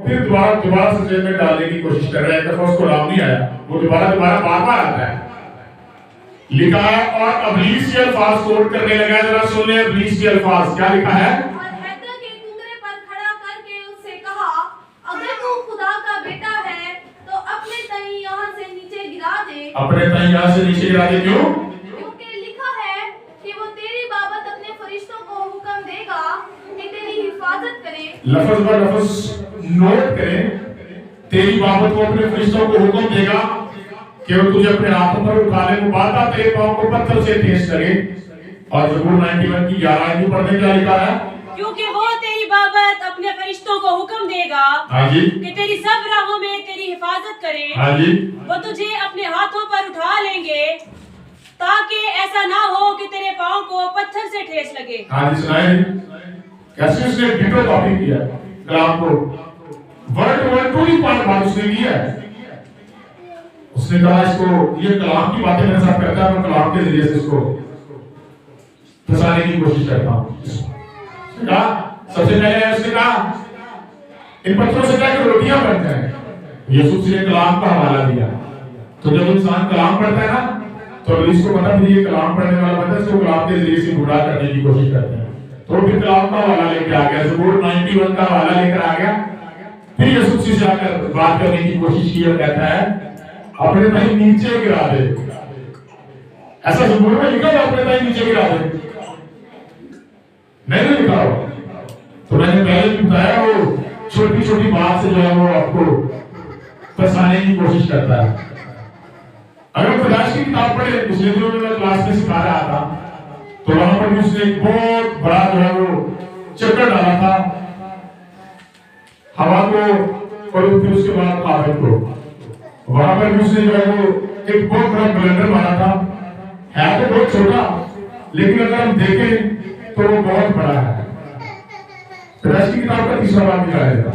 फिर दोबारा से जेल में डालने की कोशिश कर रहे हैं। एक दफा उसको राम नहीं आया, वो दोबारा बार आता है। लिखा है और इब्लीस के अल्फाज कोट करने लगा है। जरा सुन ले इब्लीस के अल्फाज क्या लिखा है। और हैदर के कुंगरे पर खड़ा करके उससे कहा, अगर तू खुदा का बेटा है तो अपने तई यहाँ से नीचे गिरा दे। अपने तई यहाँ से नीचे गिरा दे। क्यों? क्योंकि लिखा है कि वो तेरी बाबत अपने फरिश्तों को हुक्म देगा कि तेरी हिफाजत करें। लफ्ज ब लफ्ज नोट करें। तेरी बाबत वो अपने फरिश्तों को हुक्म देगा कि वो तुझे अपने हाथों पर उठा ले, मुबादा तेरे पांव को पत्थर से ठेस करे। और ज़बूर 91 की 11 आयत पढ़ने क्या लिखा है। क्योंकि वो तेरी बाबत अपने फरिश्तों को हुक्म देगा हाँ जी, कि तेरी सब राहों में तेरी हिफाजत करे। हाँ जी, वो तुझे अपने हाथों पर उठा लेंगे ताकि ऐसा ना हो कि तेरे पाँव को पत्थर से ठेस लगे। हाँ जी, सुनाए कैसे उसने डिटो कॉपी किया कलाम को, वर्ड टू वर्ड पूरी बात उसने की है। उसने कहा इसको ये कलाम की बातें मेरे साथ करता है, मैं कलाम के जरिए से इसको फंसाने की कोशिश करता हूँ। सबसे पहले उसने कहा इन पत्थरों से क्या रोटियां बनते हैं। यूसुफ ने कलाम का हवाला दिया। तो जब इंसान कलाम पढ़ता है ना तो इसको पता फिर ये कलाम पढ़ने वाला बंदा इसको कलाम के जरिए से गुमराह करने की कोशिश करते हैं। तो फिर कलाम का हवाला लेके आ गया, ज़बूर 91 का हवाला लेकर आ गया। फिर यूसुफ से जाकर बात करने की कोशिश की और कहता है अपने ताई नीचे गिरा दे। ऐसा ज़बूर में लिखा है अपने ताई नीचे गिरा दे, नहीं लिखा हो। तो मैंने पहले भी बताया वो छोटी छोटी बात से जो है वो आपको फंसाने की कोशिश करता है। अगर खुदाश की किताब पढ़े, पिछले दिनों में मैं क्लास में सिखा रहा था तो वहां पर भी उसने एक बहुत बड़ा जो है वो चक्कर डाला था हवा को और फिर उसके बाद काफिर को। वहां पर भी उसने जो है वो एक बहुत बड़ा ब्लंडर मारा था। है तो बहुत छोटा लेकिन अगर हम देखें तो वो बहुत बड़ा है। खुदाश की किताब का तीसरा बाब निकाला जाएगा।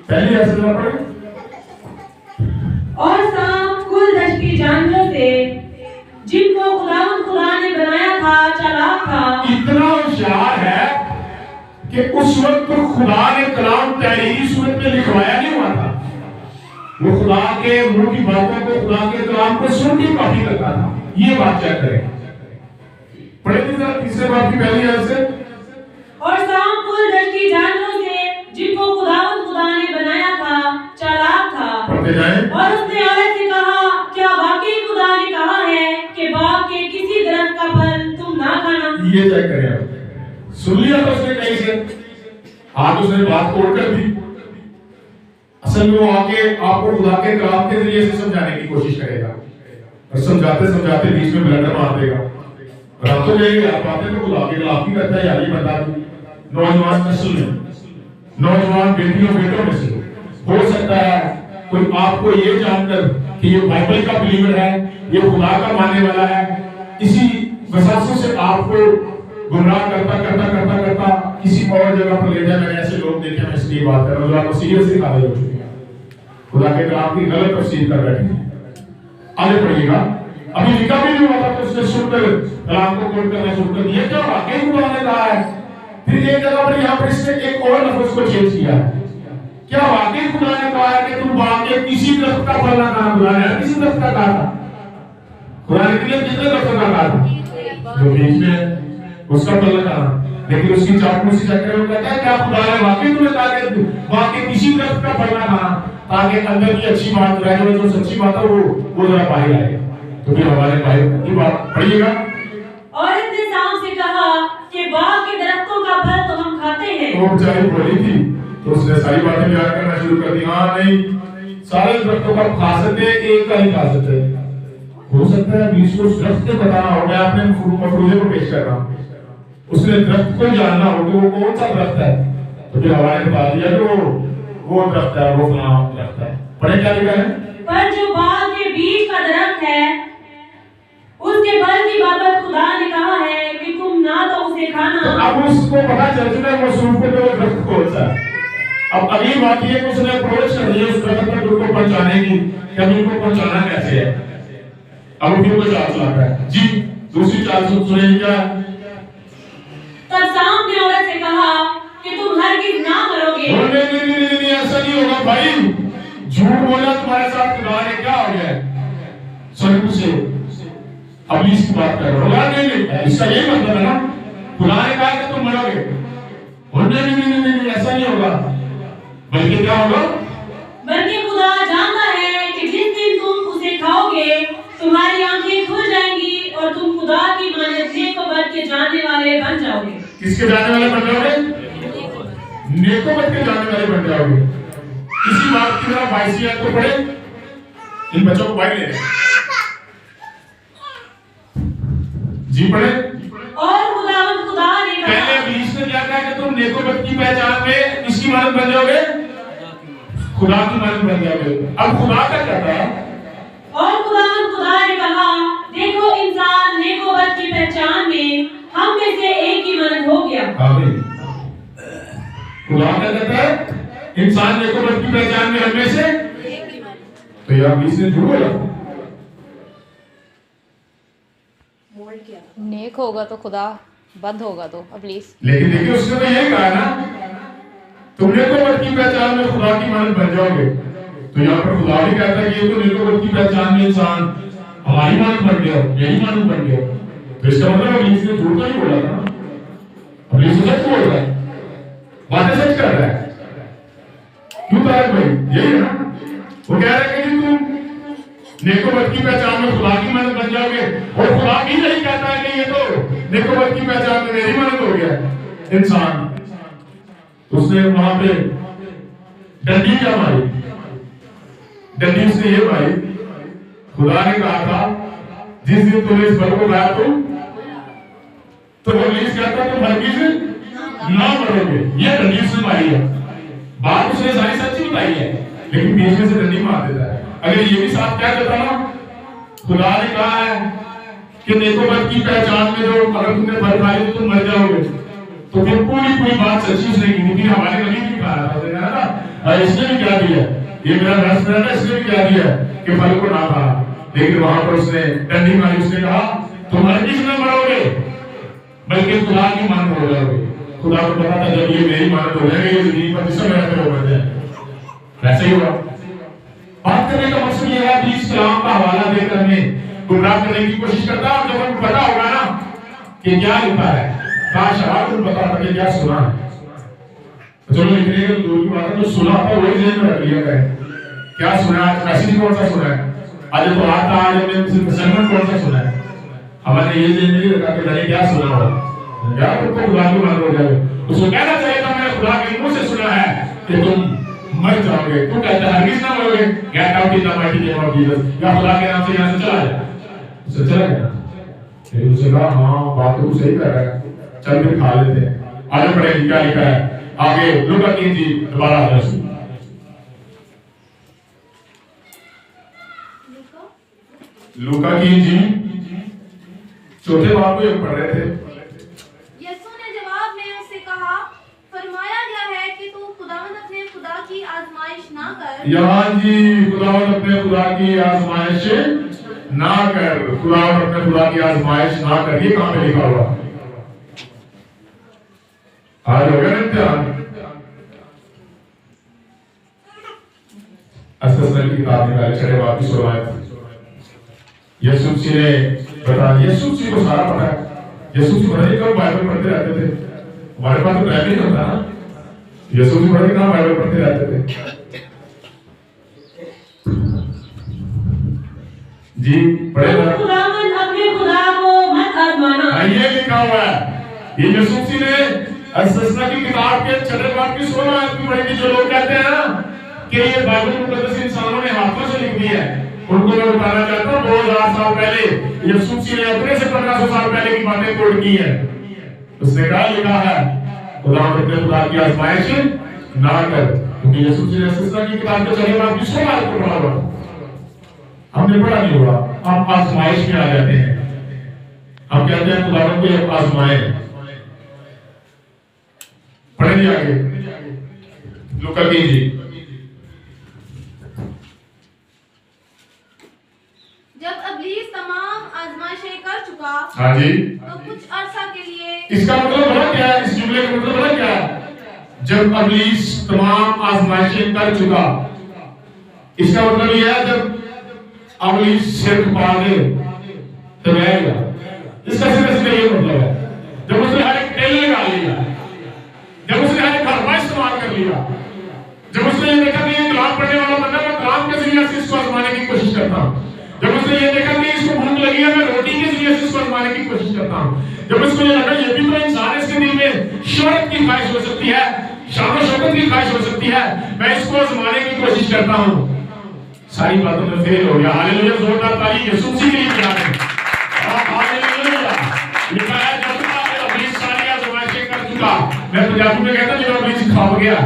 पहली ऐसे पढ़े और सांप कुल दशकी जानवरों से जिनको खुदा ने बनाया था चालाक था। इतना होशियार है कि उस वक्त खुदा ने कलाम तहरीरी सूरत में लिखवाया नहीं हुआ था। वो खुदा के मुंह की बातों को, खुदा के कलाम को सुन के कॉपी करता था। ये बात चेक करें। पढ़े जरा तीसरे बाब की पहली आयत से। और सांप कुल दशकी जानवरों से जिनको खुदा ने बनाया था चालाक था। पढ़ते जाएं। और उसने औरत से कहा, क्या वाकई खुदा ने कहा है कि बाग के किसी दरख्त का फल तुम ना खाना। ये चेक करें आप। सुन लिया तो उसने कहीं से आज उसने बात तोड़ कर दी। असल में वो आके आपको खुदा के कलाम के जरिए से समझाने की कोशिश करेगा और समझाते समझाते बीच में ब्लंडर मार देगा। रात तो जाएंगे आप बातें तो खुदा के कलाम की करता है यार। ये बता दूं नौजवान नस्ल में, नौजवान बेटियों बेटों में से हो सकता है कोई आपको ये जानकर कि ये बाइबल का बिलीवर है, ये खुदा का मानने वाला है, इसी वसावसों से आपको गुमराह करता करता करता करता किसी और जगह पर ले जाए। मैंने ऐसे लोग देखे, मैं इसलिए बात कर रहा हूं जो आपको सीरियसली काबिल हो चुके हैं, खुदा के कलाम की गलत तफसीर कर बैठे हैं। आगे पढ़िएगा। अभी लिखा भी नहीं हुआ था तो उसने सुनकर कलाम को कोट करना शुरू कर दिया। क्या वाकई खुदा ने कहा है। फिर एक जगह पर यहाँ पर इसने एक और लफ्ज को चेंज किया है। क्या वाकई खुदा ने कहा है कि तुम बाग के किसी दरख्त का फल ना खाना। खुदा ने किसी दरख्त का कहा था। खुदा ने कितने दरख्त का कहा था जो बीच में उसका फल ना खाना। लेकिन उसकी चापलूसी चक्कर में कहता है क्या खुदा ने वाकई तुम्हें कहा कि बाग के किसी दरख्त का फल ना खाना ताकि अंदर की अच्छी बात रहे, जो सच्ची बात है वो जरा बाहर आए। तो फिर हमारे भाई की बात पढ़िएगा। औरत ने सांप से कहा कि बाग के दरख्तों का फल तो हम खाते हैं। वो बेचारी बोली थी तो उसने सारी बातें बयान करना शुरू कर दी। हाँ नहीं, सारे दरख्तों का खा सकते, एक का नहीं खा सकते। हो सकता है बीच को दरख्त को बताना हो। मैं अपने मफरूजे को पेश कर रहा हूँ। उसने दरख्त को जानना हो कि वो कौन सा दरख्त है। तो फिर हमारे बता दिया कि वो दरख्त है, वो फलाना दरख्त है। पढ़े क्या लिखा है। पर जो बाग के बीच का दरख्त है उसके फल की बाबत खुदा ने कहा है कि तुम ना तो उसे खाना। तो अब उसको पता चल चुका है वो सूफ को वो दरख्त कौन सा है। अब अगली बात ये कि उसने अप्रोच कर दिया उस दरख्त पर उनको पहुंचाने की, कि उनको पहुंचाना कैसे है। अब फिर वो चाल चला रहा है जी। दूसरी चाल सुनेगी क्या? तब सांप ने औरत से कहा कि तुम हरगिज ना मरोगे। नहीं, ऐसा नहीं होगा भाई, झूठ बोला तुम्हारे साथ खुदा ने, क्या हो गया? स्वर्ग से अबलीस की बात कर रहे हो? नहीं, इसका यही मतलब है ना, खुदा ने कहा कि तुम मरोगे। नहीं, ऐसा नहीं होगा, बल्कि क्या होगा? बल्कि खुदा जानता है कि जिस दिन तुम उसे खाओगे तुम्हारी आंखें खुल जाएंगी और तुम खुदा की मानद नेक व बद के जानने वाले बन जाओगे। किसके जानने वाले बन जाओगे? नेक व बद के जानने वाले बन जाओगे। इसी बात की तरह 22 आयत को पढ़े, इन बच्चों को बाइक ले रहे जी, पढ़े। और खुदा ने कहा, पहले इब्लीस ने क्या कहा कि तुम नेक व बद की पहचान में किसकी मानद बन जाओगे? खुदा की मानद बन जाओगे। अब खुदा क्या कहता है? और खुदा ने कहा, देखो इंसान नेक व बद की पहचान में हम में से एक ही मानद हो गया। आमीन। खुदा क्या कहता है? इंसान नेक व बद की पहचान में हम में से एक ही मानद। तो यार इब्लीस ने झूठ बोला। नेक होगा तो खुदा, बद होगा तो इब्लीस। लेकिन देखिए उसने तो यही कहा ना, तुम नेक व बद की पहचान में खुदा की मानद बन जाओगे। तो यहाँ पर खुदा भी कहता है कि ये तो नेक व बद की पहचान में इंसान हमारी मानद बन गया, यही मानद बन गया। तो इसका मतलब इब्लीस ने झूठ तो नहीं बोला था, इब्लीस सच बोल रहा है, बातें सच कर रहा है। क्यों तारक भाई? यही है ना, वो कह रहा है कि तुम नेक व बद की पहचान में खुदा की मानद बन जाओगे, और खुदा भी नहीं कहता है कि ये तो नेक व बद की पहचान में मेरी मानद हो गया इंसान। उसने वहां पे डंडी क्या मारी? डंडी उसने ये मारी, खुदा ने कहा था जिस दिन तुमने इस फल को खाया तो इब्लीस कहता तुम हरगिज ना मरोगे। ये डंडी उसने मारी है, बात उसने सारी सच्ची बताई है, लेकिन बीच में से डंडी मार देता है। अगर ये भी साथ क्या कहता ना, खुदा ने कहा है कि नेक व बद की पहचान में जो अगर तुमने फल खाए तो तुम मर जाओगे, तो फिर पूरी बात सच्ची उसने की। लेकिन हमारे नबी भी कहा था ना, इसने भी क्या दिया, ये मेरा रस है, इसने भी क्या दिया कि फल को ना खा। लेकिन वहां पर उसने डंडी मारी, उसने कहा तुम हरगिज न मरोगे बल्कि खुदा की मानद हो जाओगे। खुदा को पता था जब ये मेरी मानद हो जाएगी, ये जमीन पर जिससे मेरा करो मर जाए। वैसे ही हुआ। बात करने का मकसद ये है, इब्लीस कलाम का हवाला देकर हमें गुमराह करने की कोशिश करता है। और जब हमको पता होगा ना कि क्या लिखा है, काश आपको पता था कि क्या सुना है, तो चलो लिखने के दूर की बात है, जो सुना था वही जेहन में रख लिया करें। क्या सुना है? मैसेज कौन सा सुना है? आज तो आता आज हमने sermon कौन सा सुना है? हमारे ये जेहन में रखा कि मैंने क्या सुना हो, या तो खुदा की मानद हो जाए। उसको कहना चाहिए था मैंने खुदा के मुंह से सुना है कि तुम मर जाओगे। तू कहता है हरगिज ना मरोगे, get out in the mighty name of Jesus, या खुदा के नाम से यहां से चला जा। उसे चला गया, फिर उसे कहा हां बात तो सही कर रहा है, चल फिर खा लेते हैं। आगे पढ़ेंगे क्या लिखा है आगे। लूका 3 जी दोबारा आ जाए। लूका 3 जी चौथे बाब को पढ़ रहे थे। यीशु ने जवाब में उससे कहा, फरमाया गया है कि तू खुदावंद अपने खुदा की आजमाइश ना कर। यहाँ जी खुदावंद अपने खुदा की आजमाइश ना कर, खुदावंद अपने खुदा की आजमाइश ना कर, ये कहां पे लिखा हुआ? आज हो गया इम्तिहान। अस्सलाम की किताब निकाले, छठे बाब की 16 आयत। यीशु मसीह ने बता, यीशु मसीह को सारा पता है। यीशु मसीह पता नहीं कब बाइबल पढ़ते रहते थे, हमारे पास तो टाइम नहीं होता ना। यीशु मसीह पता नहीं कहाँ बाइबल पढ़ते रहते थे। जी पढ़ेगा। खुदावंद अपने खुदा को मत आजमाना। ये लिखा हुआ है, ये यीशु मसीह ने अस्सलाम की किताब के छठे बाब की 16 आयत में पढ़ी। जो लोग कहते हैं ना कि ये बाइबल मुकद्दस इंसानों ने हाथों से लिख दी है, उनको मैं बताना चाहता हूँ 2000 साल पहले यीशु मसीह ने अपने से 1500 साल पहले की बातें कोट की है। उसने कहा लिखा है खुदा अपने खुदा की आजमाइश ना कर, क्योंकि यीशु मसीह ने अस्सलाम की किताब के छठे बाब की 16 आयत को पढ़ा हुआ, हमने पढ़ा नहीं हुआ। आप आजमाइश में आ जाते हैं, हम कहते हैं खुदा को आजमाए। पढ़ेंगे आगे लूका 3 जी। जब इब्लीस तमाम आजमाइशें कर चुका हाँ जी। तो कुछ अरसा के लिए इसका मतलब बड़ा क्या है, इस जुमले का मतलब बड़ा क्या है? जब इब्लीस तमाम आजमाइशें कर चुका, इसका मतलब यह है जब इब्लीस सिर पा दे तो रह गया। इसका सीधा ये मतलब है, जब उसने हर एक टेल लगा लिया, जब उसने हर एक हरबा इस्तेमाल कर लिया, जब उसने ये देखा कि ये कलाम पढ़ने वाला बंदा, मैं कलाम के जरिए से इसको आजमाने की कोशिश करता हूँ। जब उसने ये देखा कि इसको भूख लगी है, मैं रोटी के जरिए से इसको आजमाने की कोशिश करता हूँ। जब उसको ये लगा ये भी तो इंसान, इसके दिल में शोहरत की ख्वाहिश हो सकती है, शान और शौकत की ख्वाहिश हो सकती है, मैं इसको आजमाने की कोशिश करता हूँ। सारी बातों में फेल हो गया। हालेलुया, जोरदार ताली यीशु मसीह के लिए बजा दें। हालेलुया। लिखा है जब इब्लीस सारी आजमाइशें कर चुका, मैं पंजाबी में कहता हूं जब इब्लीस खप गया,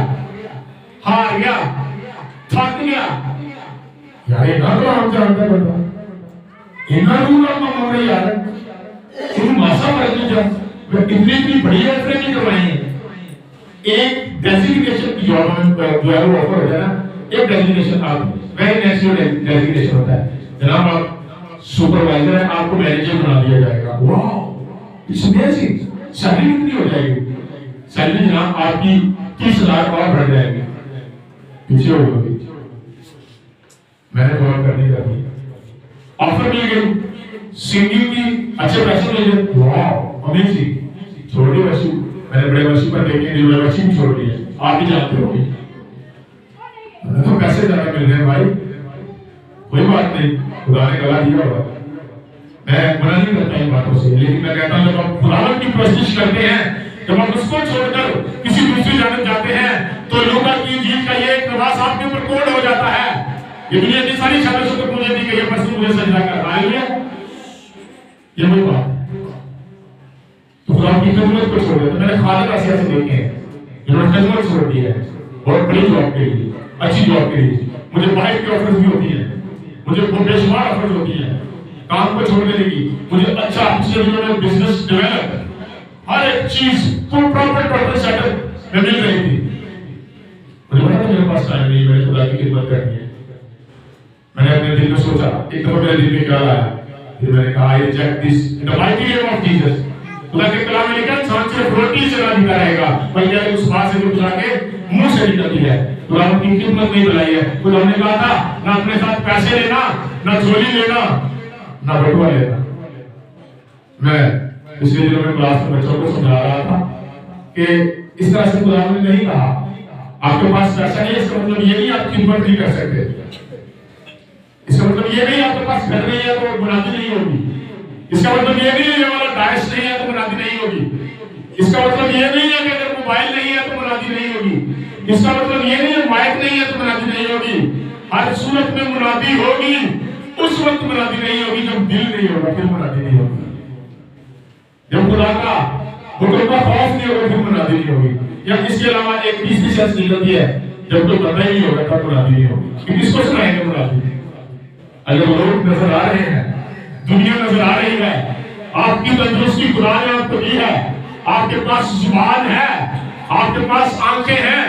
हार गया, थक गया। यार इतना तो हम जानते हैं बंदा, इतना रूल का मामला यार, तुम मासा पर जा, मैं इतनी बड़ी ऑफर नहीं करवाई है। एक डेजिग्नेशन की जॉब में जो है वो ऑफर होता है ना, एक डेजिग्नेशन आप वेरी नेशनल डेजिग्नेशन होता है, जनाब आप सुपरवाइजर है, आपको मैनेजर बना दिया जाएगा। वाह, इट्स अमेजिंग। सैलरी कितनी हो जाएगी? सैलरी जनाब आपकी 30,000 और बढ़ जाएगी। पीछे हो गई, मैंने कॉल करने का दिया, ऑफर मिल गई, सिंगिंग की अच्छे पैसे मिल गए। वाह अमेजिंग। छोड़ दी वैसी, मैंने बड़े वैसी पर देखे जो वैसी भी छोड़ दी है, आप भी जानते होंगे। तो पैसे ज्यादा मिल रहे हैं भाई, कोई बात नहीं, खुदा ने गला दिया होगा, मैं मना नहीं करता इन बातों से, लेकिन मैं कहता हूं जब आप खुदावंद की कोशिश करते हैं, जब आप उसको छोड़कर किसी दूसरी जानब जाते हैं, तो लूका की इंजील का ये एक नवाज आपके ऊपर कोड हो जाता है। ये दुनिया की सारी शाबाश तो मुझे दी गई है, बस मुझे सजदा कर रहा है, ये वही बात है। तो खुदा की खिदमत को छोड़ देते। मैंने खालिद आसिया से देखे हैं जिन्होंने खिदमत छोड़ दी है, बहुत बड़ी जॉब के लिए, अच्छी जॉब के लिए। मुझे बाइक की ऑफर्स भी होती है, मुझे बेशुमार ऑफर्स होती है काम को छोड़ने की। मुझे अच्छा पिछले दिनों में बिजनेस डेवलप, हर एक चीज प्रॉपर सेटअप में मिल रही थी। मुझे पता था मेरे पास टाइम नहीं, मैंने खुदा की खिदमत करनी है। मैंने अपने दिल में सोचा, एक दफा मेरे दिल में ख्याल आया, फिर मैंने कहा I reject this in the mighty name of Jesus. खुदा के कलाम में लिखा है इंसान सिर्फ रोटी से ना जीता रहेगा, बल्कि उस बात से जो खुदा के मुंह से निकलती है। खुदा की खिदमत नहीं बुलाई है। खुदा ने कहा था ना अपने साथ पैसे लेना, ना झोली लेना, ना बटुआ लेना। मैं पिछले दिनों में क्लास में बच्चों को समझा रहा था कि इस तरह से खुदा ने नहीं कहा आपके पास पैसा नहीं है, इसका मतलब ये नहीं आप खिदमत नहीं कर सकते, इसका मतलब ये नहीं आपके पास घर नहीं है तो मुनादी नहीं होगी, इसका मतलब ये नहीं है वाला डाइस नहीं है तो मुनादी नहीं होगी, इसका मतलब ये नहीं है कि अगर मोबाइल नहीं है तो मुनादी नहीं होगी, इसका मतलब ये नहीं है माइक नहीं है तो मुनादी नहीं होगी। हर सूरत में मुनादी होगी, उस वक्त मुनादी नहीं होगी जब दिल नहीं होगा, फिर मुनादी नहीं होगी। जब खुदा का हुक्म का खौफ नहीं होगा फिर मुनादी नहीं होगी। या इसके अलावा एक तीसरी शर्त निकलती है, जब कोई पता ही नहीं होगा तब मुनादी नहीं होगी। कि किसको सुनाएंगे मुनादी? अगर लोग नजर आ रहे हैं, दुनिया नजर आ रही है, आपकी तंदुरुस्ती खुदा ने आपको दी है, आपके पास जुबान है, आपके पास आंखें हैं,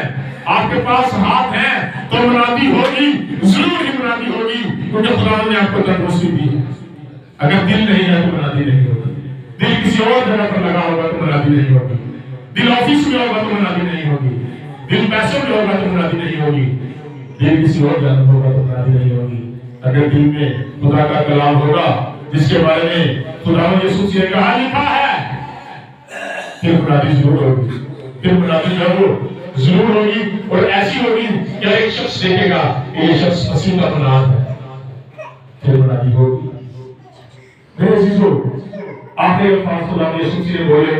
आपके पास हाथ हैं, तो मुनादी होगी, जरूर ही मुनादी होगी, क्योंकि खुदा ने आपको तंदुरुस्ती दी है। अगर दिल नहीं है तो मुनादी नहीं होगी। दिल किसी और जगह पर लगा होगा तो मुनादी नहीं होगी। दिल ऑफिस में होगा तो मुनादी नहीं होगी। दिल पैसों में होगा तो मुनादी नहीं होगी। दिल किसी और जगह होगा तो मुनादी नहीं होगी। अगर दिल में खुदा का कलाम होगा जिसके बारे में खुदा ने यीशु से कहा लिखा है, फिर मुनादी जरूर होगी, फिर मुनादी जरूर होगी, और ऐसी होगी कि एक शख्स देखेगा कि ये शख्स मसीह का मुनाद है, फिर मुनादी होगी। मेरे अजीजों, आखिरी अल्फाज खुदा ने यीशु से बोले,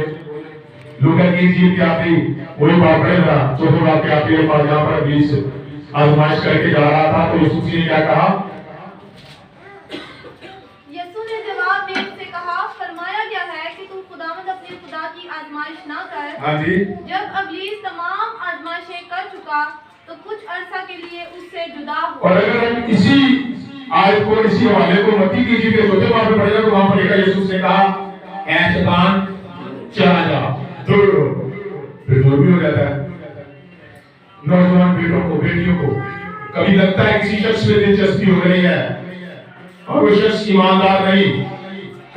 लूका की इंजील के आखिरी वही बात पढ़ेगा, चौथे बात के आखिरी अल्फाज जहां पर इब्लीस आजमाइश करके जा रहा था, तो यीशु ने क्या कहा? यीशु ने जवाब में उससे कहा, फरमाया गया है कि तू खुदावंद अपने खुदा की आजमाइश ना कर। हाँ जी। जब इब्लीस तमाम आजमाइशें कर चुका तो कुछ अरसा के लिए उससे जुदा हो। और अगर हम इसी आयत को, इसी हवाले को मत्ती की इंजील के चौथे बाब में पढ़ेगा तो वहां पर लिखा, यीशु ने कहा ऐ शैतान चला जा, दूर हो। फिर दूर भी हो जाता है। नौजवान बेटों को, बेटियों को कभी लगता है किसी शख्स में दिलचस्पी हो रही है और वो शख्स ईमानदार नहीं,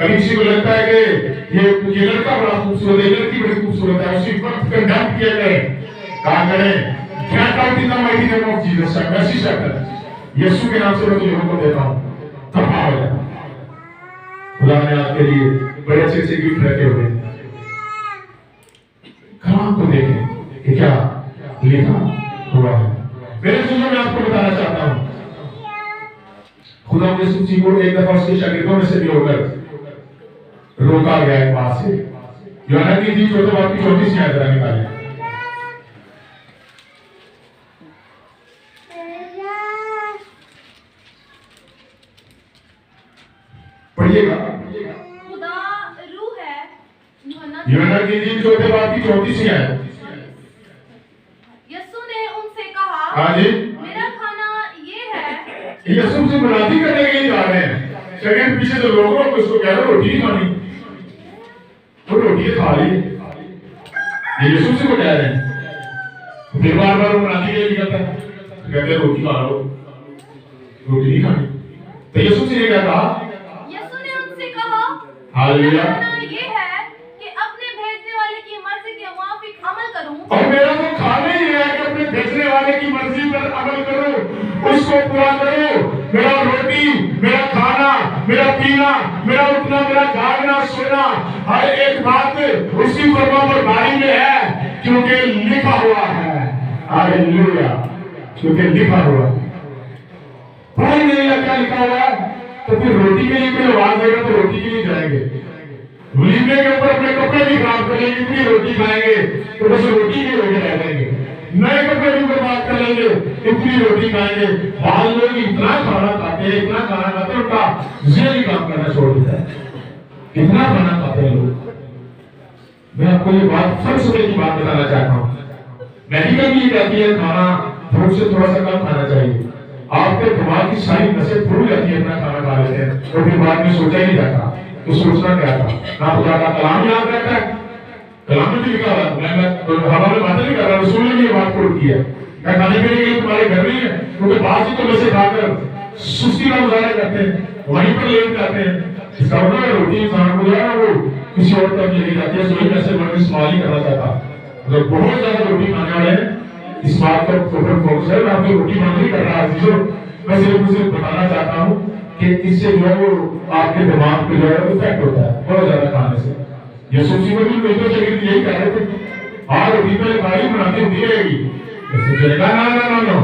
कभी किसी को लगता है कि ये लड़का बड़ा खूबसूरत है, लड़की बड़ी खूबसूरत है, उसी वक्त कंडेम किया गए, कहा करें Get out in the mighty name of Jesus. Massey शब्द यीशु के नाम से मैं तुझे हुक्म देता हूँ, तबाह हो जा। खुदा ने आपके लिए बड़े अच्छे गिफ्ट रखे हुए हैं, कलाम को देखें कि क्या लिखा हुआ है। मेरे सुनो मैं आपको बताना चाहता हूँ, खुदा यीशु जी को एक दफा उसके शागिर्दों में से भी होकर रोका गया एक बात से। यूहन्ना की इंजील 4 बाब की 34 आयत जरा निकालें। पढ़िएगा। खुदा रूह है। यूहन्ना की इंजील 4 बाब की 34 आयत। यीशु ने उनसे कहा, हाँ जी, मेरा खाना ये है। यीशु से मुनादी करने के लिए जा रहे हैं। सेकंड पीछे जो लोग हैं उसको कह रहे रोटी नहीं खानी, वो रोटी खा ली। ये यीशु से को कह रहे हैं। फिर बार बार मुनादी के लिए कहता है, कहते हैं रोटी खा लो, रोटी नहीं खानी। तो यीशु से ये कहता, यीशु ने उनसे कहा, हालेलुया, मेरा खाना ये है कि अपने भेजने वाले की मर्जी के मुताबिक अमल करूं। और मेरा तो खाना ही है कि अपने भेजने वाले की मर्जी पर अमल करो, उसको पूरा करो। मेरा रोटी, मेरा खाना, मेरा पीना, मेरा उठना, मेरा जागना, सोना, हर एक बात उसकी फरमाबरदारी में है, क्योंकि लिखा हुआ है। हालेलुया, क्योंकि लिखा हुआ है। पढ़ाई नहीं क्या लिखा हुआ है, तो फिर रोटी के लिए कोई आवाज देगा तो रोटी के लिए जाएंगे, वलीमे के ऊपर अपने कपड़े भी खराब कर लेंगे, इतनी रोटी खाएंगे तो बस रोटी के रोटी रह जाएंगे, नए कपड़े भी बर्बाद कर लेंगे, इतनी रोटी खाएंगे। बाद लोग इतना खाना खाते हैं, इतना खाना खाते हैं, उनका ज़हन ही काम करना छोड़ देता है। कितना खाना खाते हैं लोग। मैं आपको ये बात फलसफे की बात बताना चाहता हूँ। मेडिकल भी कहती है खाना भूख से थोड़ा सा कम खाना चाहिए। आपके दिमाग की सारी नसें फूल जाती है, अपना खाना खा लेते हैं और फिर बाद में सोचा ही नहीं जाता तो सोचना क्या था। ना खुदा का कलाम याद रहता है, कलाम में भी लिखा हुआ है। मैं हवा में बातें नहीं कर रहा, रसूल ने ये बात कोट की है। मैं खाने पीने के लिए तुम्हारे घर नहीं है, क्योंकि बाहर से तो वैसे खाकर सुस्ती का गुजारा करते हैं, वहीं पर लेट जाते हैं। इसका मतलब रोटी इंसान को जो है वो किसी और तरफ लेके जाती है। सोई पैसे मैं इस्तेमाल नहीं करना चाहता। अगर बहुत ज्यादा रोटी खाने वाले हैं, इस बात पर फोकस है। मैं आपकी रोटी बंद नहीं कर रहा, मैं सिर्फ बताना चाहता हूँ कि इससे जो है वो आपके दिमाग पे जो है इफेक्ट होता है बहुत ज्यादा खाने से। यीशु जी को भी मेरे शरीर यही कह रहे थे, हाँ रोटी पहले खाई बनाती होती रहेगी। ना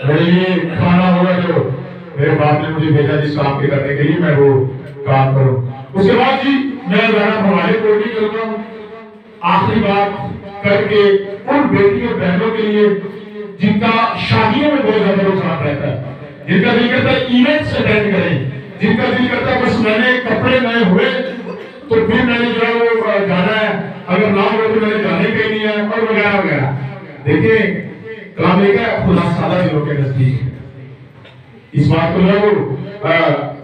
अरे ये खाना होगा जो मेरे बाप ने मुझे भेजा जिस काम के करने के लिए, मैं वो काम करूँ। उसके बाद जी मैं जरा हमारे कोई नहीं करूँगा। आखिरी बात करके उन बेटियों बहनों के लिए जिनका शादियों में बहुत ज्यादा रुझान रहता है, जिनका दिल करता है इवेंट्स अटेंड करें, जिनका दिल करता है बस मैंने कपड़े नए हुए तो फिर मैंने जो है वो जाना है, अगर ना हो तो मैंने जाने का ही नहीं है, और वगैरह वगैरह। देखिए कलाम लिखा है खुदा सादा दिलों के नजदीक है। इस बात को जो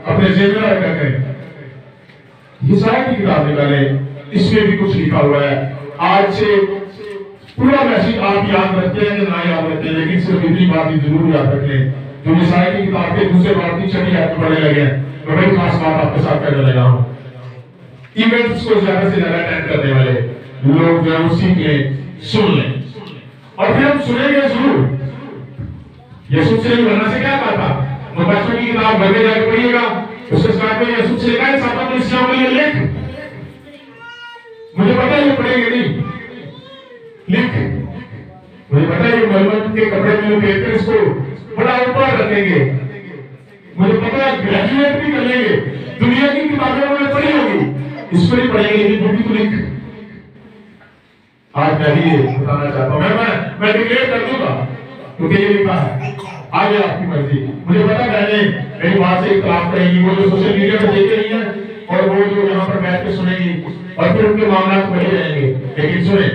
अपने जेब में रखा करें। हिसाब की किताब निकाले, इसमें भी कुछ लिखा हुआ है। आज से पूरा मैसेज आप याद रखते हैं कि ना याद रखते हैं, लेकिन सिर्फ इतनी बात ही जरूर याद रख लें जो मिसाइल की किताब के दूसरे बार की 6वीं आयत पढ़ने लगे हैं। मैं बड़ी खास बात आपके साथ करने लगा हूँ। इवेंट्स को ज्यादा से ज्यादा अटेंड करने वाले लोग जो है सीख लें, सुन लें, और फिर हम सुनेंगे जरूर। यीशु से वरना से क्या कहा था, मुकद्दसों की किताब घर में जाकर पढ़िएगा, उसके साथ में यीशु से लिखा है सातों कलीसियाओं के लिए लिख। मुझे पता है ये पढ़ेंगे नहीं, लिख। मुझे पता है ये मलमल के कपड़े में लपेट कर इसको बड़ा ऊपर रखेंगे। मुझे पता है ग्रेजुएट भी कर लेंगे, दुनिया की किताबें उन्होंने पढ़ी होगी, इस पर ही पढ़ेंगे, लेकिन वो भी तो लिख। आज मैं ही बताना चाहता हूँ, मैं डिक्लेयर कर दूंगा क्योंकि ये लिखा है। आगे आपकी मर्जी। मुझे पता मैंने मेरी बात से इख्तिलाफ करेंगी वो जो सोशल मीडिया पर देख रही है, और वो जो यहाँ पर बैठ के सुनेंगी, और फिर उनके मामला बढ़े रहेंगे। लेकिन सुने,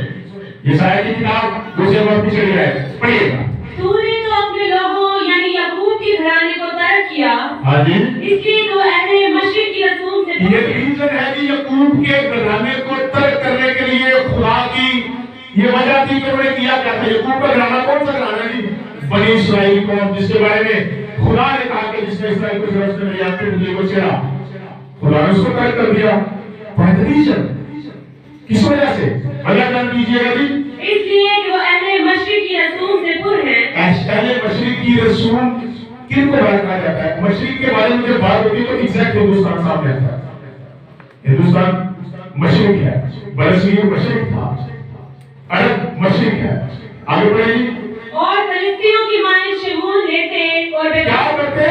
यशायाह की किताब दूसरे बार पीछे लिया है, पढ़िएगा। तूने तो अपने लोगों यानी याकूब के घराने को तर्क किया। हाँ जी। इसलिए तो अहले मशरिक की रसूल से ये रीजन है कि याकूब के घराने को तर्क करने के लिए खुदा की ये वजह थी कि उन्होंने किया क्या था। याकूब का घराना कौन सा घराना है जी? बनी इस्राएल कौम, जिसके बारे में खुदा ने कहा कि जिसने इस्राएल को उसने मेरी आंखें मुझे को छेड़ा। खुदा ने उसको तर्क कर दिया। किस वजह से? वजह जान लीजिएगा जी, इसलिए कि वो अहले मशरिक की रसूम से पुर हैं। अहले मशरिक की रसूम किनको कहा जाता है? मशरिक के बारे में जब बात होती है तो एग्जैक्ट हिंदुस्तान सामने आता है। हिंदुस्तान मशरिक है, बरसगीर मशरिक था, अरब मशरिक है। आगे बढ़िए। और फलिस्तीनियों की माने शगुन लेते और क्या करते?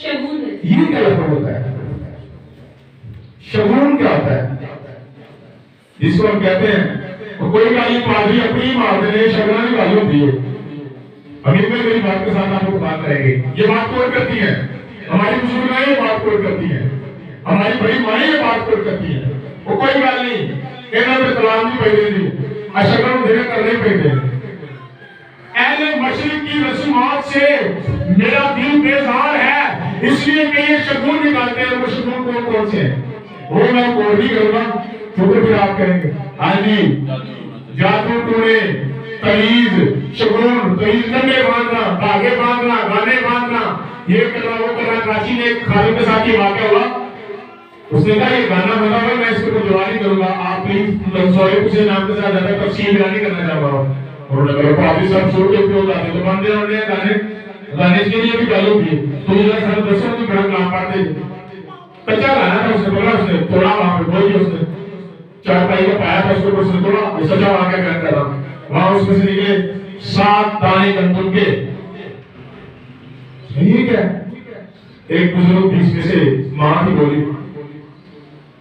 शगुन लेते। ये क्या लफज होता है? शगुन क्या होता है? जिसको हम कहते हैं तो कोई गाली पादरी अपनी मार देने शगुन गाली होती है। अभी मैं मेरी बात के साथ आपको बात करेंगे। ये बात कोई करती है, हमारी बुजुर्ग ये बात कोई करती है, हमारी बड़ी माएँ ये बात कोई करती है। वो कोई गाल नहीं, कहना मैं कलाम नहीं पहले दी, अशगन देने कर नहीं पहले। अहले मशरिक की रसूमात से मेरा दिल बेजार है, इसलिए मैं ये शगुन निकालते हैं। वो शगुन कौन से हैं? वो मैं कोई नहीं करूंगा, तो फिर आप कहेंगे हाँ जी, जादू टोने, तवीज, शगुन, तवीज डंडे बांधना, धागे बांधना, गाने बांधना, ये करना वो करना। कराची में एक खालिद के साथ ये वाकया हुआ। उसने कहा ये गाना बना हुआ, मैं इसको कोई जवाब नहीं करूंगा, आप प्लीज सॉरी उसे नाम के साथ ज्यादा तफसील नहीं करना चाहूंगा। उन्होंने कहा पापी सब छोड़ के क्यों जाते तो बांधे होंगे गाने, गाने के लिए भी गालों की तो ये सारे दसों की बड़ा काम पाते। कच्चा गाना था, उसने बोला, उसने तोड़ा वहां पे बोल दिया, उसने चारपाई का पाया था उसको, उसने तोड़ा। सजा वहां क्या करता था, वहां उसमें से निकले 7 दाने गंदम के। ठीक है, एक बुजुर्ग बीच में से मां की बोली,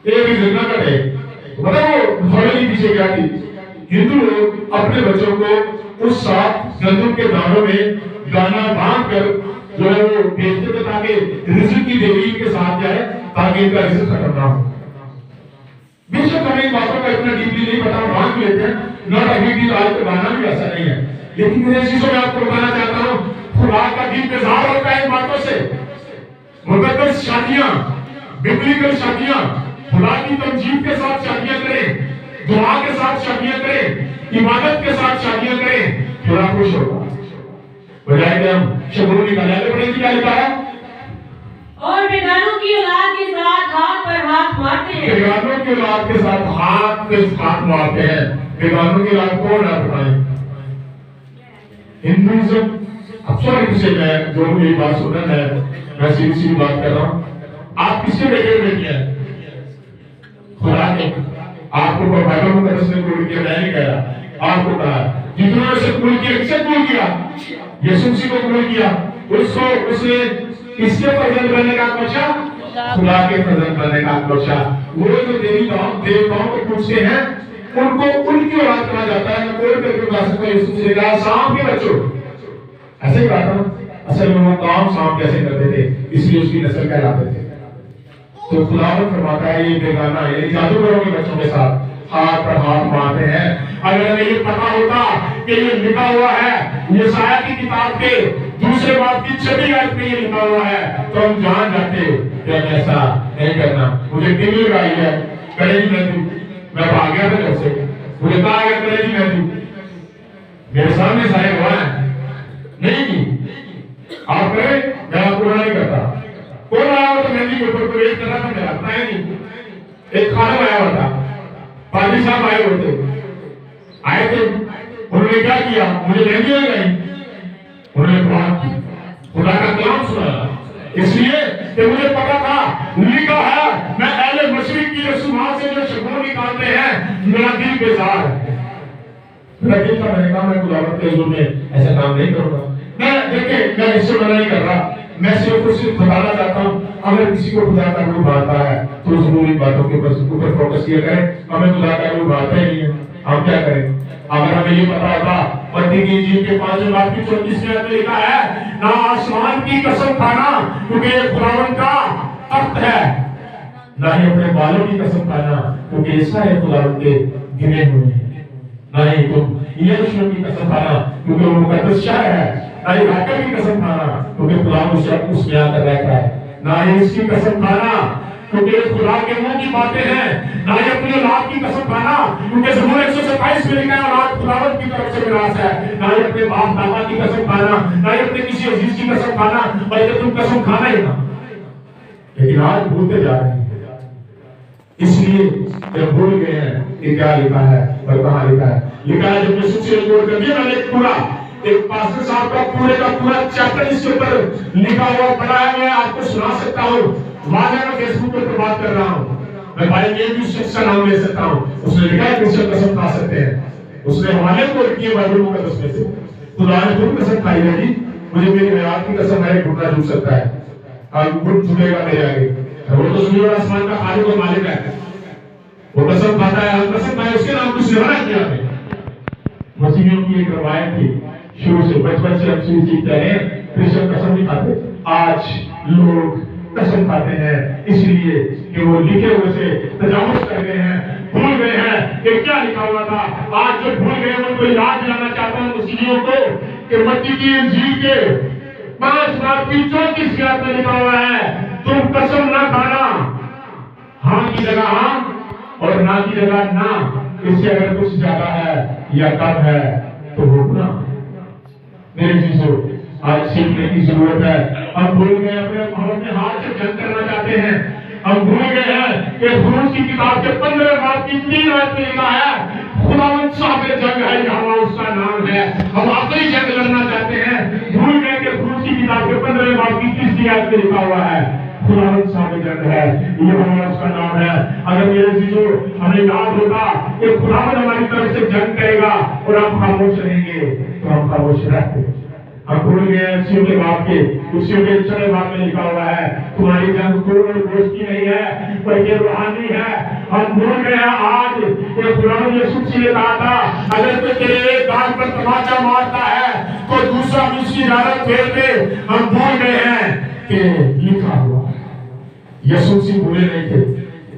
एक ही जिंदा कटे, मतलब वो थोड़े ही पीछे क्या थी। हिंदू लोग अपने बच्चों को उस 7 गंदम के दानों में गाना बांध कर जो है वो भेजते थे ताकि रिज़्क की देवी के साथ जाए, ताकि इनका रिज़्क खत्म ना हो। बेशक हमें इन बातों का इतना डीपली नहीं पता, बांध लेते हैं, नॉट अभी भी आज का गाना भी ऐसा नहीं है। लेकिन मेरे चीजों में आपको बताना चाहता हूँ, खुदा का दिल बेजार होता है इन बातों से। मुकद्दस शादियां, बिब्लिकल शादियां, खुदा की तमजीद के साथ शादियां करें, दुआ के साथ शादियां करें, इबादत के साथ शादियां करें, खुदा खुश होगा। बजाय कि हम शगुन निकाले पड़े क्या लिखा है? और बेगानों की औलाद के साथ हाथ पर हाथ मारते हैं। बेगानों की औलाद के साथ हाथ पे हाथ मारते हैं। बेगानों की औलाद कौन है बताएं? हिंदुइज्म। अब सॉरी से मैं जो मेरी बात सुन रहा है, मैं सीधी सीधी बात कर रहा हूँ। आप किसके बेटे बेटी हैं? खुदा ने आपको बाइबल में उसने कबूल किया, मैं नहीं कह रहा, आपको कहा जिन्होंने उसे कबूल किया, किससे कबूल किया? यीशु मसीह को कबूल किया। उसको उसने किसके फर्जंद बनने का कोशा? खुदा के फर्जंद बनने का कोशा। वो जो देवताओं को पूछते हैं उनको उनकी औलाद कहा जाता है। मैं कोई करके बता सकता हूँ, यीशु मसीह कहा सांप के बच्चों, ऐसे ही कहा था। असल में वो काम सांप कैसे करते थे, इसलिए उसकी नस्ल कहलाते थे। तो खुदा फरमाता है ये बेगाना है, ये जादूगरों के बच्चों के साथ हाथ पर हाथ मारते हैं। अगर हमें ये पता होता कि ये लिखा हुआ है यशायाह की किताब के दूसरे बाब की 6वीं आयत में ये लिखा हुआ है, तो हम जान जाते कि हम ऐसा नहीं करना। मुझे टीवी लगाई है, करेगी मैं भाग गया था घर से, मुझे कहा गया करेगी मेरे सामने सारे गवाह हैं, नहीं की आप करें, मैं आपको मना नहीं करता। कौन आया हो तो मेहंदी के ऊपर प्रवेश कर रहा था, मेरा अपना है नहीं। एक खाना आया हुआ था, पादी साहब आए होते, आए थे, उन्होंने क्या किया, मुझे मेहंदी लगाई, उन्होंने खुदा का कलाम सुनाया, इसलिए कि मुझे पता था लिखा है मैं अहले मशरिक की रसूमात से जो शगुन निकालते हैं, मेरा दिल बेजार है। मेरा दिल का मैंने कहा मैं खुदावंद के हुजूर में ऐसा काम नहीं करूंगा। मैं देखिए मैं इससे मना नहीं कर रहा, मैं सिर्फ बताना चाहता हूँ अगर किसी को खुदा का रूप आता है तो जरूर इन बातों के ऊपर फोकस किया करें। हमें खुदा का रूप आता ही नहीं है, हम क्या करें? अगर हमें ये पता होता मत्ती की इंजील के 5वें बाब की 34वें आयत में लिखा है ना आसमान की कसम खाना क्योंकि ये खुदावंद का तख्त है, ना ही अपने बालों की कसम खाना क्योंकि ऐसा है खुदावंद के गिने हुए हैं, ना ही तुम यरूशलेम की कसम खाना क्योंकि वो मुकद्दस शहर है, ना ही हैकल की कसम खाना क्योंकि खुदा उसमें आकर रहता है, ना ही इसकी कसम खाना क्योंकि खुदा के मुंह की बातें हैं, ना ही अपनी औलाद की कसम खाना क्योंकि ज़बूर 127 में लिखा है औलाद खुदावंद की तरफ से मिरास है, ना ही अपने बाप दादा की कसम खाना, ना ही अपने किसी अजीज की कसम खाना, बल्कि तुम कसम खाना ही ना। लेकिन आज भूलते जा रहे हैं। इसलिए जब भूल गए हैं कि क्या लिखा है और कहाँ लिखा है, लिखा है जब यीशु से रिकॉर्ड कर दिया, मैंने एक पास्टर साहब का पूरा चैप्टर इसके ऊपर लिखा हुआ पढ़ा है, मैं आपको सुना सकता हूँ। वादा मैं फेसबुक पर बात कर रहा हूँ, मैं भाई ने भी शिक्षा नाम ले सकता हूँ। उसने लिखा है क्रिश्चियन कसम खा सकते हैं, उसने हवाले को किए बाइबल मुकद्दस में से। खुदा ने खुद कसम खाई है कि मुझे मेरी हयात की कसम है, घुटना झुक सकता है और घुट झुकेगा मेरे आगे। वो तो ज़मीन और आसमान का खालिक और मालिक है, वो कसम खाता है, हम कसम खाए उसके नाम कुछ नहीं बना किया। मसीहियों की एक रवायत थी, शुरू से बचपन से हम सीखते हैं, क्रिश्चियन कसम नहीं खाते। आज लोग कसम खाते हैं इसलिए कि वो लिखे हुए से तजावुज़ कर गए हैं, भूल गए हैं कि क्या लिखा हुआ था। आज जो भूल गए उनको याद दिलाना चाहता हूँ मसीहियों को कि मत्ती की इंजील के 5:34 में लिखा हुआ है, तुम कसम ना खाना, हाँ की जगह हाँ और ना की जगह ना। इससे अगर कुछ ज्यादा है या कम है तो रोकना। मेरे चीजों आज सीखने की जरूरत है। हम भूल गए, अपने हाथ से जंग करना चाहते हैं। हम भूल गए हैं कि फ़िरूज़ की किताब के 15 बाब की 3 आयत में लिखा है, खुदावंद साहब जंग है, यहोवा उसका नाम है। हम आखिरी जंग लड़ना चाहते हैं। भूल गए कि फ़िरूज़ की किताब के 15 बाब की 30 आयत में लिखा हुआ है, खुदावंद साहब जंग है, यहोवा उसका नाम है। अगर मेरे चीजों हमें याद होगा कि खुदावंद हमारी तरफ से जंग करेगा और हम खामोश रहेंगे तो हम खामोश रहते। हम भूल गए उसियों के बाप के 6वें बाब में लिखा हुआ है, तुम्हारी जंग खून और गोश्त की नहीं है बल्कि रूहानी है। हम भूल गए आज कि खुदावंद यीशु मसीह ने कहा था, अगर कोई तेरे एक गाल पर तमाचा मारता है तो दूसरा भी उसकी जानब फेर दे। हम भूल गए हैं कि लिखा हुआ है। यीशु मसीह भूले नहीं थे,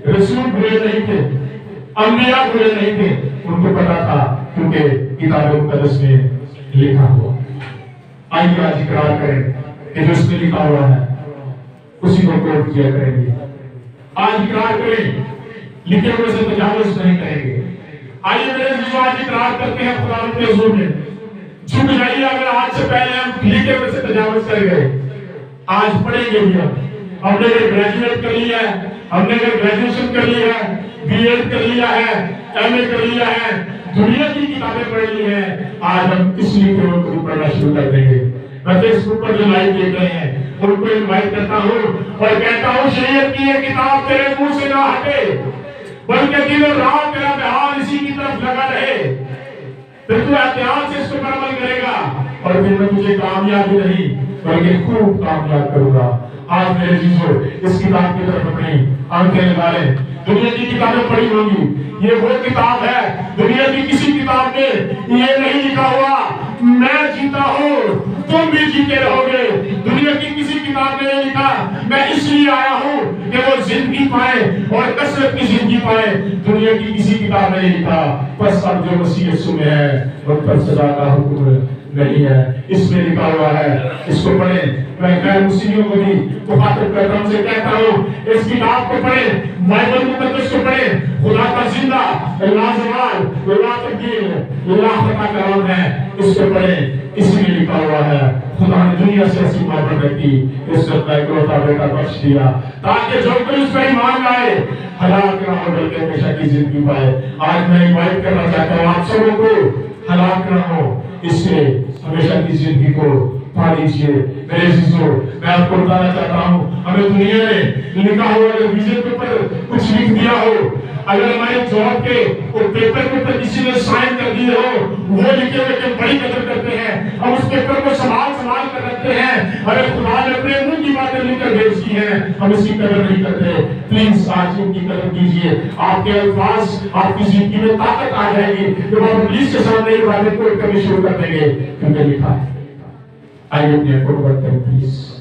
रसूल भूले नहीं थे, अंबिया भूले नहीं थे, उनको पता था क्योंकि किताब मुकद्दस में लिखा हुआ। आइए आज इकरार करें कि जो उसमें लिखा हुआ है उसी को कोट किया करेंगे। आज इकरार करें, लिखे हुए से तजावुज़ नहीं करेंगे। आइए मेरे जीजो आज इकरार करते हैं खुदा के हुजूर में। झुक जाइए अगर आज से पहले हम लिखे हुए से तजावुज़ कर गए। आज पढ़ेंगे भी हमने अगर ग्रेजुएट कर लिया है, हमने अगर ग्रेजुएशन कर लिया है, बीएड कर लिया है, एमए कर लिया है, दुनिया की किताबें पढ़ ली हैं, आज हम इस लिखे हुए को पढ़ना शुरू कर देंगे। मैं फेसबुक पर जो लाइव देख रहे हैं उनको इनवाइट करता हूँ और कहता हूँ, शरीयत की ये किताब तेरे मुंह से ना हटे, बल्कि दिन और रात तेरा ध्यान इसी की तरफ लगा रहे। फिर तू एहतियात से इसको पर अमल करेगा और फिर मैं तुझे कामयाबी नहीं बल्कि खूब कामयाब करूंगा। आज मेरे चीजों इस किताब की तरफ अपनी आंखें लगा लें। दुनिया की किताबें पढ़ी होंगी, ये वो किताब है, दुनिया की किसी किताब में ये नहीं लिखा हुआ मैं जीता हूँ तुम भी जीते रहोगे। दुनिया की किसी किताब में नहीं लिखा मैं इसलिए आया हूँ कि वो जिंदगी पाए और कसरत की जिंदगी पाए। दुनिया की किसी किताब में नहीं लिखा बस अब जो मसीह यीशु में है उन पर सजा का हुक्म नहीं है, इसमें लिखा हुआ है। इसको पढ़ें। मैं गैर मुस्लिमों को भी मुखातिब करता हूं, से कहता हूं इस किताब को पढ़ें, बाइबल मुकद्दस को पढ़ें। खुदा का जिंदा लाजवाब तब्दील लापता कलाम है, इसको पढ़ें। इसमें लिखा हुआ है खुदा ने दुनिया से ऐसी मोहब्बत रखी, इस इकलौता बेटा बख्श दिया ताकि जो कोई उस पर ईमान लाए हलाक ना हो बल्कि हमेशा की जिंदगी पाए। आज मैं इनवाइट करना चाहता हूँ आप सबों को, हलाक ना हो, इससे हमेशा की जिंदगी को पा लीजिए। मेरे जीजो मैं आपको बताना चाहता हूँ, हमें दुनिया में लिखा हुआ अगर विजन के ऊपर कुछ लिख दिया हो, अगर हमारे जॉब के और पेपर के ऊपर किसी ने साइन कर दिए हो, वो लिखे हुए के बड़ी कदर करते हैं, हम उस पेपर को संभाल कर रखते हैं। अरे खुदा ने अपने मुंह की बातें लिखकर भेज दी हैं, हम इसकी कदर नहीं करते। प्लीज आज इनकी कदर कीजिए, आपके अल्फाज आपकी जिंदगी में ताकत आ जाएगी जब आप पुलिस के सामने ये बातें कोर्ट करनी शुरू कर देंगे क्योंकि लिखा है। आइए अपने को बंद करें प्लीज।